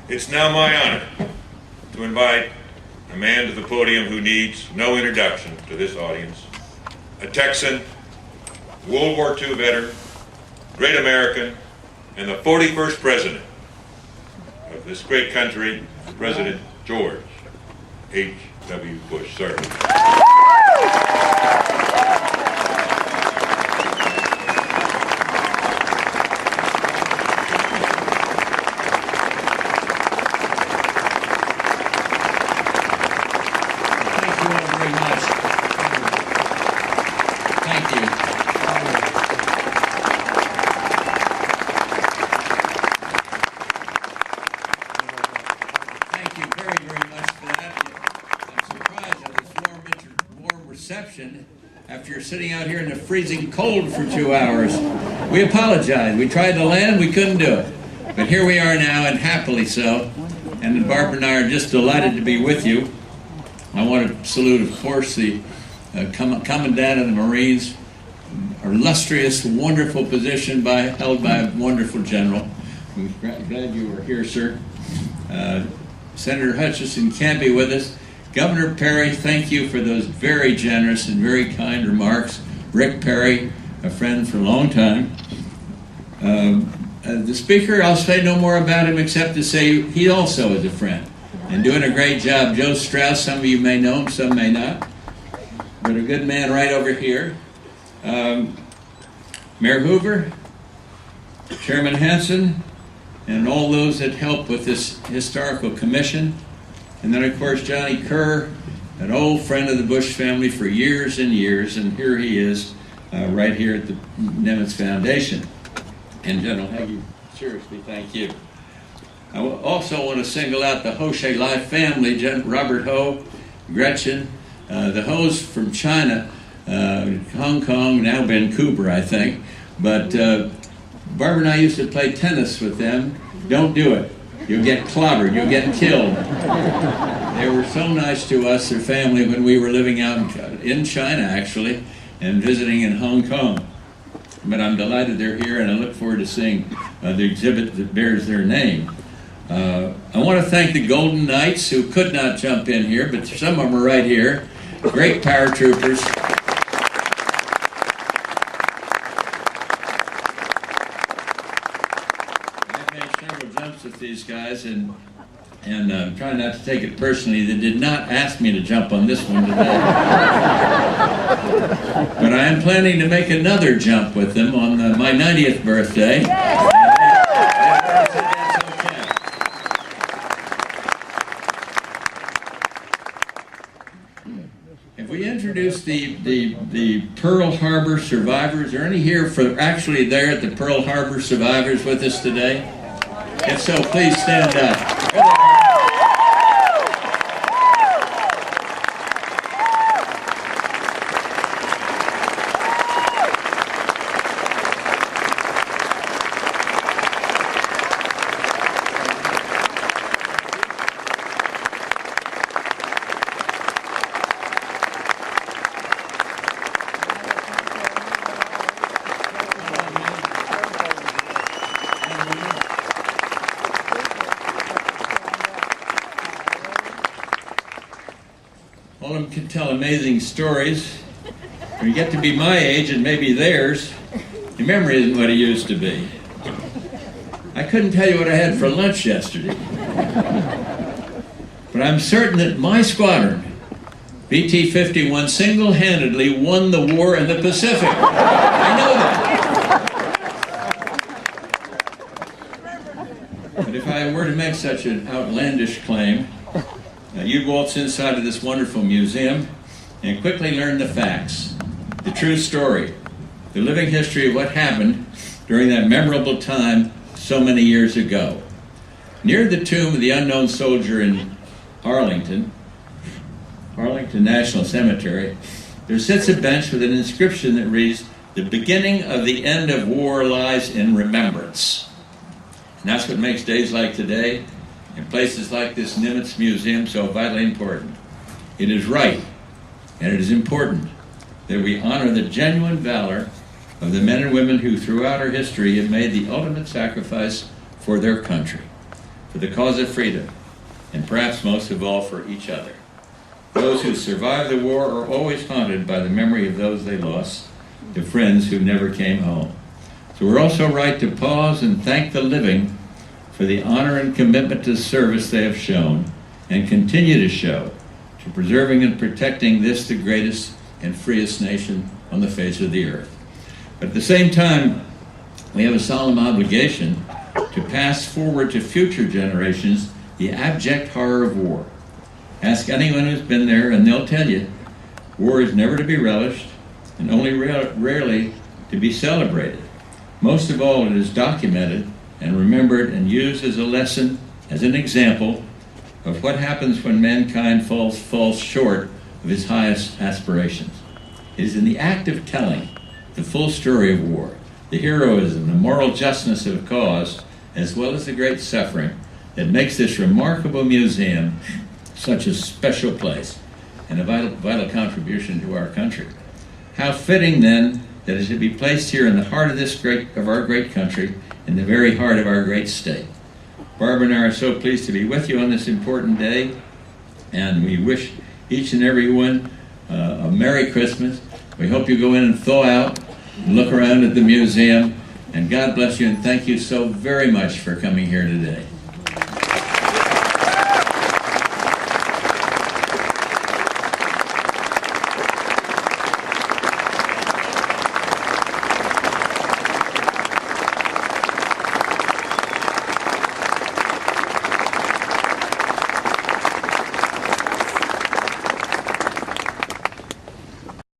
It's now my honor to invite a man to the podium who needs no introduction to this audience, a Texan, World War II veteran, great American, and the 41st president of this great country, President George H.W. Bush, sir. After you're sitting out here in the freezing cold for 2 hours. We apologize. We tried to land, we couldn't do it. But here we are now, and happily so. And Barbara and I are just delighted to be with you. I want to salute, of course, the Commandant of the Marines, our illustrious, wonderful position held by a wonderful general. I'm glad you were here, sir. Senator Hutchison can't be with us. Governor Perry, thank you for those very generous and very kind remarks. Rick Perry, a friend for a long time. The Speaker, I'll say no more about him except to say he also is a friend and doing a great job. Joe Strauss, some of you may know him, some may not, but a good man right over here. Mayor Hoover, Chairman Hanson, and all those that help with this historical commission. And then, of course, Johnny Kerr, an old friend of the Bush family for years and years, and here he is, right here at the Nimitz Foundation. And General Hagee, seriously, thank you. I also want to single out the Ho Shai Lai family, Robert Ho, Gretchen, the Ho's from China, Hong Kong, now Vancouver, I think. But Barbara and I used to play tennis with them. Don't do it. You'll get clobbered, you'll get killed. They were so nice to us, their family, when we were living out in China, actually, and visiting in Hong Kong. But I'm delighted they're here, and I look forward to seeing the exhibit that bears their name. I want to thank the Golden Knights, who could not jump in here, but some of them are right here. Great paratroopers. With these guys, and trying not to take it personally, they did not ask me to jump on this one today. But I am planning to make another jump with them on my 90th birthday. If we introduce the Pearl Harbor survivors, are any here actually there at the Pearl Harbor survivors with us today? If so, please stand up. All of them can tell amazing stories. When you get to be my age and maybe theirs, your memory isn't what it used to be. I couldn't tell you what I had for lunch yesterday. But I'm certain that my squadron, BT-51, single-handedly won the war in the Pacific. I know that. But if I were to make such an outlandish claim, you'd waltz inside of this wonderful museum and quickly learn the facts, the true story, the living history of what happened during that memorable time so many years ago. Near the tomb of the unknown soldier in Arlington National Cemetery, there sits a bench with an inscription that reads, "The beginning of the end of war lies in remembrance." And that's what makes days like today and places like this Nimitz Museum so vitally important. It is right, and it is important, that we honor the genuine valor of the men and women who throughout our history have made the ultimate sacrifice for their country. for the cause of freedom, and perhaps most of all for each other. Those who survived the war are always haunted by the memory of those they lost, the friends who never came home. So we're also right to pause and thank the living for the honor and commitment to service they have shown and continue to show to preserving and protecting this, the greatest and freest nation on the face of the earth. But at the same time, we have a solemn obligation to pass forward to future generations the abject horror of war. Ask anyone who's been there and they'll tell you, war is never to be relished and only rarely to be celebrated. Most of all, it is documented and remembered and used as a lesson, as an example of what happens when mankind falls short of its highest aspirations. It is in the act of telling the full story of war, the heroism, the moral justness of a cause, as well as the great suffering, that makes this remarkable museum such a special place and a vital contribution to our country. How fitting then that it should be placed here in the heart of our great country, in the very heart of our great state. Barbara and I are so pleased to be with you on this important day, and we wish each and every one a Merry Christmas. We hope you go in and thaw out, look around at the museum, and God bless you, and thank you so very much for coming here today.